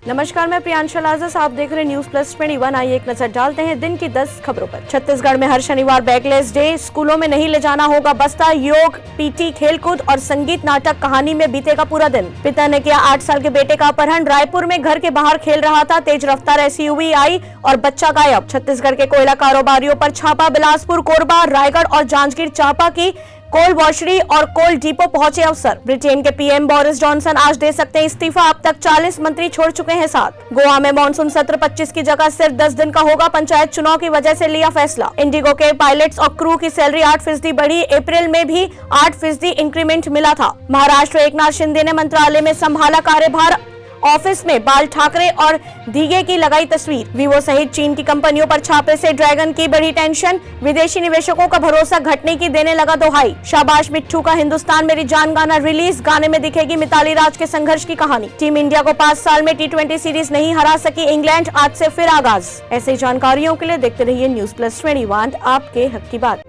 नमस्कार, मैं प्रियांशा लाजस, आप देख रहे हैं न्यूज प्लस 21। आइए एक नजर डालते हैं दिन की 10 खबरों पर। छत्तीसगढ़ में हर शनिवार बैकलेस डे, स्कूलों में नहीं ले जाना होगा बस्ता, योग, पीटी, खेलकूद और संगीत नाटक कहानी में बीतेगा पूरा दिन। पिता ने किया 8 साल के बेटे का अपहरण, रायपुर में घर के बाहर खेल रहा था, तेज रफ्तार एसयूवी आई और बच्चा गायब। छत्तीसगढ़ के कोयला कारोबारियों पर छापा, बिलासपुर, कोरबा, रायगढ़ और जांजगीर चांपा की कोल वॉशरी और कोल डिपो पहुंचे अफसर। ब्रिटेन के पीएम बोरिस जॉनसन आज दे सकते हैं इस्तीफा, अब तक 40 मंत्री छोड़ चुके हैं साथ। गोवा में मानसून सत्र 25 की जगह सिर्फ 10 दिन का होगा, पंचायत चुनाव की वजह से लिया फैसला। इंडिगो के पायलट्स और क्रू की सैलरी 8% बढ़ी, अप्रैल में भी 8% इंक्रीमेंट मिला था। महाराष्ट्र एकनाथ शिंदे ने मंत्रालय में संभाला कार्यभार, ऑफिस में बाल ठाकरे और दीगे की लगाई तस्वीर। वीवो सहित चीन की कंपनियों पर छापे से ड्रैगन की बड़ी टेंशन, विदेशी निवेशकों का भरोसा घटने की देने लगा दोहाई। शाबाश मिट्ठू का हिंदुस्तान मेरी जान गाना रिलीज, गाने में दिखेगी मिताली राज के संघर्ष की कहानी। टीम इंडिया को 5 साल में T20 सीरीज नहीं हरा सकी इंग्लैंड, आज से फिर आगाज। ऐसी जानकारियों के लिए देखते रहिए न्यूज प्लस 21, आपके हक की बात।